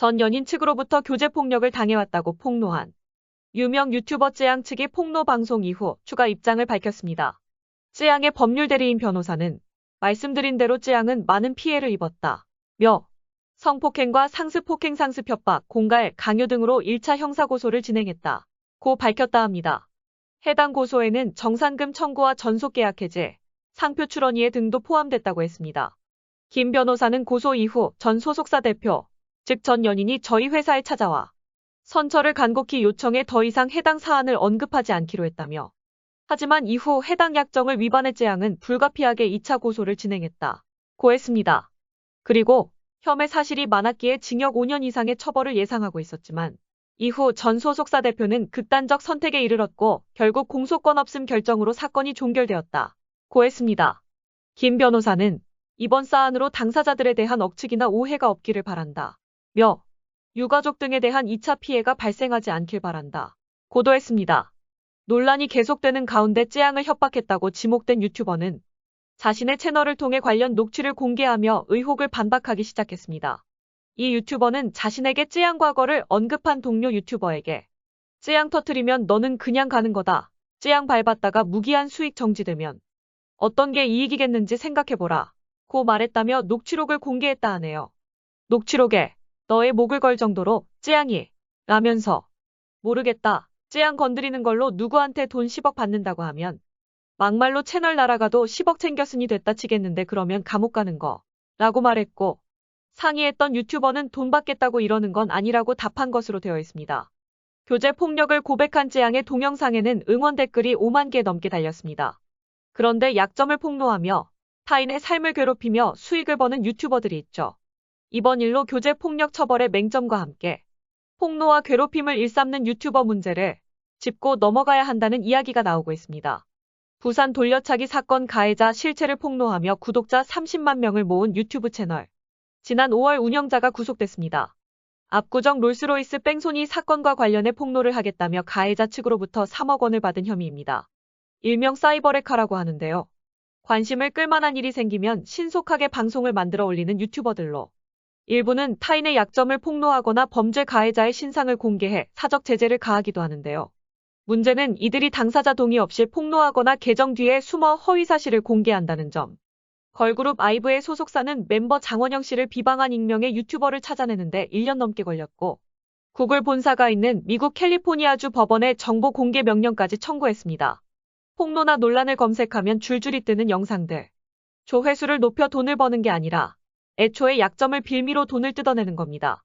전 연인 측으로부터 교제 폭력을 당해왔다고 폭로한 유명 유튜버 쯔양 측이 폭로 방송 이후 추가 입장을 밝혔습니다. 쯔양의 법률 대리인 변호사는 말씀드린 대로 쯔양은 많은 피해를 입었다. 며 성폭행과 상습폭행 상습 협박, 공갈, 강요 등으로 1차 형사고소를 진행했다. 고 밝혔다 합니다. 해당 고소에는 정산금 청구와 전속계약 해제, 상표 출원이해 등도 포함됐다고 했습니다. 김 변호사는 고소 이후 전 소속사 대표, 즉 전 연인이 저희 회사에 찾아와 선처를 간곡히 요청해 더 이상 해당 사안을 언급하지 않기로 했다며, 하지만 이후 해당 약정을 위반해 쯔양은 불가피하게 2차 고소를 진행했다. 고 했습니다. 그리고 혐의 사실이 많았기에 징역 5년 이상의 처벌을 예상하고 있었지만 이후 전 소속사 대표는 극단적 선택에 이르렀고 결국 공소권 없음 결정으로 사건이 종결되었다. 고 했습니다. 김 변호사는 이번 사안으로 당사자들에 대한 억측이나 오해가 없기를 바란다. 며 유가족 등에 대한 2차 피해가 발생하지 않길 바란다. 고도 했습니다. 논란이 계속되는 가운데 쯔양을 협박했다고 지목된 유튜버는 자신의 채널을 통해 관련 녹취를 공개하며 의혹을 반박하기 시작했습니다. 이 유튜버는 자신에게 쯔양 과거를 언급한 동료 유튜버에게 쯔양 터트리면 너는 그냥 가는 거다. 쯔양 밟았다가 무기한 수익 정지되면 어떤 게 이익이겠는지 생각해보라. 고 말했다며 녹취록을 공개했다 하네요. 녹취록에 너의 목을 걸 정도로 쯔양이 라면서 모르겠다. 쯔양 건드리는 걸로 누구한테 돈 10억 받는다고 하면 막말로 채널 날아가도 10억 챙겼으니 됐다 치겠는데 그러면 감옥 가는 거 라고 말했고, 상의했던 유튜버는 돈 받겠다고 이러는 건 아니라고 답한 것으로 되어 있습니다. 교제 폭력을 고백한 쯔양의 동영상에는 응원 댓글이 5만 개 넘게 달렸습니다. 그런데 약점을 폭로하며 타인의 삶을 괴롭히며 수익을 버는 유튜버들이 있죠. 이번 일로 교제 폭력 처벌의 맹점과 함께 폭로와 괴롭힘을 일삼는 유튜버 문제를 짚고 넘어가야 한다는 이야기가 나오고 있습니다. 부산 돌려차기 사건 가해자 실체를 폭로하며 구독자 30만 명을 모은 유튜브 채널. 지난 5월 운영자가 구속됐습니다. 압구정 롤스로이스 뺑소니 사건과 관련해 폭로를 하겠다며 가해자 측으로부터 3억 원을 받은 혐의입니다. 일명 사이버레카라고 하는데요. 관심을 끌만한 일이 생기면 신속하게 방송을 만들어 올리는 유튜버들로 일부는 타인의 약점을 폭로하거나 범죄 가해자의 신상을 공개해 사적 제재를 가하기도 하는데요. 문제는 이들이 당사자 동의 없이 폭로하거나 계정 뒤에 숨어 허위 사실을 공개한다는 점. 걸그룹 아이브의 소속사는 멤버 장원영 씨를 비방한 익명의 유튜버를 찾아내는데 1년 넘게 걸렸고, 구글 본사가 있는 미국 캘리포니아주 법원에 정보 공개 명령까지 청구했습니다. 폭로나 논란을 검색하면 줄줄이 뜨는 영상들. 조회수를 높여 돈을 버는 게 아니라 애초에 약점을 빌미로 돈을 뜯어내는 겁니다.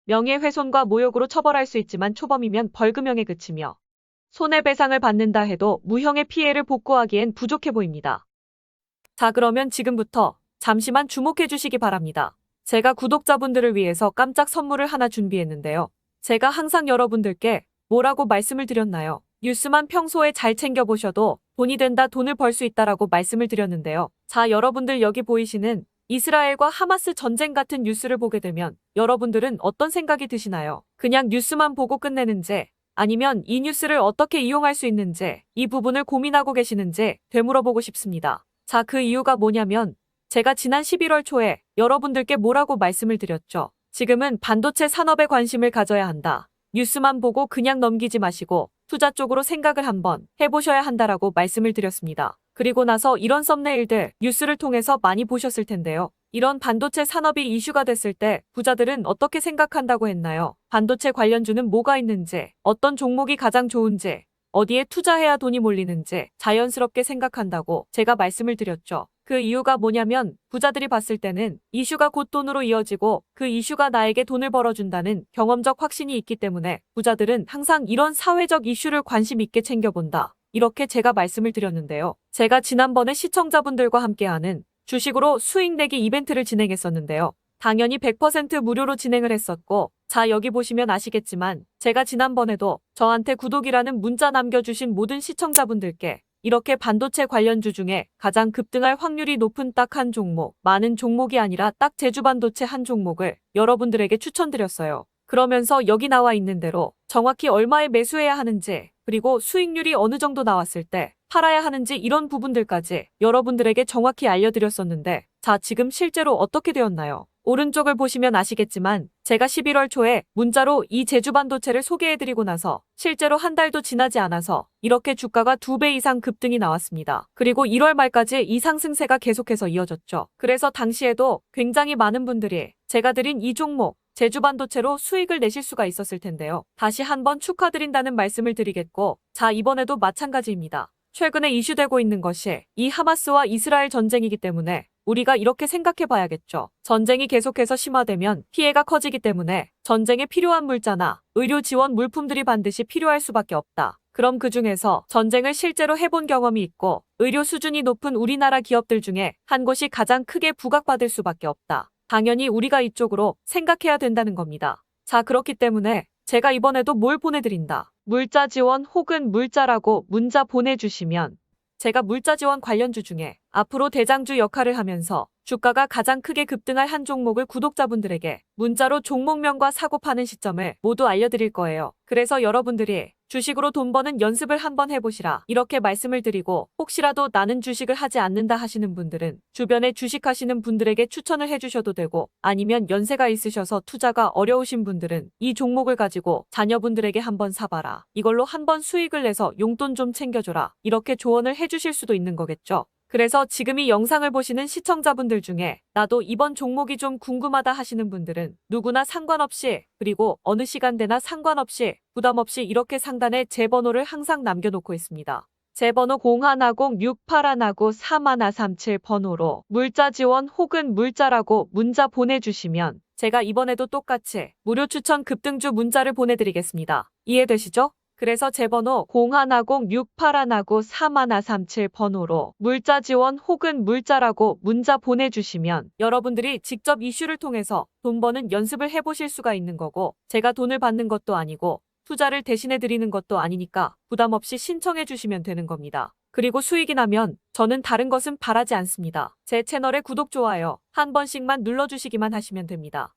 명예훼손과 모욕으로 처벌할 수 있지만 초범이면 벌금형에 그치며 손해배상을 받는다 해도 무형의 피해를 복구하기엔 부족해 보입니다. 자, 그러면 지금부터 잠시만 주목해 주시기 바랍니다. 제가 구독자분들을 위해서 깜짝 선물을 하나 준비했는데요. 제가 항상 여러분들께 뭐라고 말씀을 드렸나요? 뉴스만 평소에 잘 챙겨보셔도 돈이 된다, 돈을 벌 수 있다라고 말씀을 드렸는데요. 자, 여러분들 여기 보이시는 이스라엘과 하마스 전쟁 같은 뉴스를 보게 되면 여러분들은 어떤 생각이 드시나요? 그냥 뉴스만 보고 끝내는지, 아니면 이 뉴스를 어떻게 이용할 수 있는지 이 부분을 고민하고 계시는지 되물어보고 싶습니다. 자, 그 이유가 뭐냐면 제가 지난 11월 초에 여러분들께 뭐라고 말씀을 드렸죠. 지금은 반도체 산업에 관심을 가져야 한다. 뉴스만 보고 그냥 넘기지 마시고 투자 쪽으로 생각을 한번 해보셔야 한다라고 말씀을 드렸습니다. 그리고 나서 이런 썸네일들 뉴스를 통해서 많이 보셨을 텐데요. 이런 반도체 산업이 이슈가 됐을 때 부자들은 어떻게 생각한다고 했나요? 반도체 관련주는 뭐가 있는지, 어떤 종목이 가장 좋은지, 어디에 투자해야 돈이 몰리는지 자연스럽게 생각한다고 제가 말씀을 드렸죠. 그 이유가 뭐냐면 부자들이 봤을 때는 이슈가 곧 돈으로 이어지고 그 이슈가 나에게 돈을 벌어준다는 경험적 확신이 있기 때문에 부자들은 항상 이런 사회적 이슈를 관심 있게 챙겨본다. 이렇게 제가 말씀을 드렸는데요. 제가 지난번에 시청자분들과 함께하는 주식으로 수익 내기 이벤트를 진행했었는데요. 당연히 100% 무료로 진행을 했었고, 자, 여기 보시면 아시겠지만 제가 지난번에도 저한테 구독이라는 문자 남겨주신 모든 시청자분들께 이렇게 반도체 관련주 중에 가장 급등할 확률이 높은 딱 한 종목, 많은 종목이 아니라 딱 제주반도체 한 종목을 여러분들에게 추천드렸어요. 그러면서 여기 나와 있는 대로 정확히 얼마에 매수해야 하는지, 그리고 수익률이 어느 정도 나왔을 때 팔아야 하는지 이런 부분들까지 여러분들에게 정확히 알려드렸었는데, 자, 지금 실제로 어떻게 되었나요? 오른쪽을 보시면 아시겠지만 제가 11월 초에 문자로 이 제주반도체를 소개해드리고 나서 실제로 한 달도 지나지 않아서 이렇게 주가가 2배 이상 급등이 나왔습니다. 그리고 1월 말까지 이 상승세가 계속해서 이어졌죠. 그래서 당시에도 굉장히 많은 분들이 제가 드린 이 종목 제주반도체로 수익을 내실 수가 있었을 텐데요. 다시 한번 축하드린다는 말씀을 드리겠고, 자, 이번에도 마찬가지입니다. 최근에 이슈되고 있는 것이 이 하마스와 이스라엘 전쟁이기 때문에 우리가 이렇게 생각해 봐야겠죠. 전쟁이 계속해서 심화되면 피해가 커지기 때문에 전쟁에 필요한 물자나 의료 지원 물품들이 반드시 필요할 수밖에 없다. 그럼 그 중에서 전쟁을 실제로 해본 경험이 있고 의료 수준이 높은 우리나라 기업들 중에 한 곳이 가장 크게 부각받을 수밖에 없다. 당연히 우리가 이쪽으로 생각해야 된다는 겁니다. 자, 그렇기 때문에 제가 이번에도 뭘 보내드린다. 물자 지원 혹은 물자라고 문자 보내주시면 제가 물자 지원 관련주 중에 앞으로 대장주 역할을 하면서 주가가 가장 크게 급등할 한 종목을 구독자분들에게 문자로 종목명과 사고 파는 시점을 모두 알려드릴 거예요. 그래서 여러분들이 주식으로 돈 버는 연습을 한번 해보시라 이렇게 말씀을 드리고, 혹시라도 나는 주식을 하지 않는다 하시는 분들은 주변에 주식하시는 분들에게 추천을 해주셔도 되고, 아니면 연세가 있으셔서 투자가 어려우신 분들은 이 종목을 가지고 자녀분들에게 한번 사봐라, 이걸로 한번 수익을 내서 용돈 좀 챙겨줘라, 이렇게 조언을 해주실 수도 있는 거겠죠. 그래서 지금 이 영상을 보시는 시청자분들 중에 나도 이번 종목이 좀 궁금하다 하시는 분들은 누구나 상관없이, 그리고 어느 시간대나 상관없이 부담 없이 이렇게 상단에 제 번호를 항상 남겨놓고 있습니다. 제 번호 010-6819-3137 번호로 물자 지원 혹은 물자라고 문자 보내주시면 제가 이번에도 똑같이 무료 추천 급등주 문자를 보내드리겠습니다. 이해되시죠? 그래서 제 번호 010-6819-3137 번호로 물자 지원 혹은 물자라고 문자 보내주시면 여러분들이 직접 이슈를 통해서 돈 버는 연습을 해보실 수가 있는 거고, 제가 돈을 받는 것도 아니고 투자를 대신해 드리는 것도 아니니까 부담 없이 신청해 주시면 되는 겁니다. 그리고 수익이 나면 저는 다른 것은 바라지 않습니다. 제 채널에 구독, 좋아요 한 번씩만 눌러주시기만 하시면 됩니다.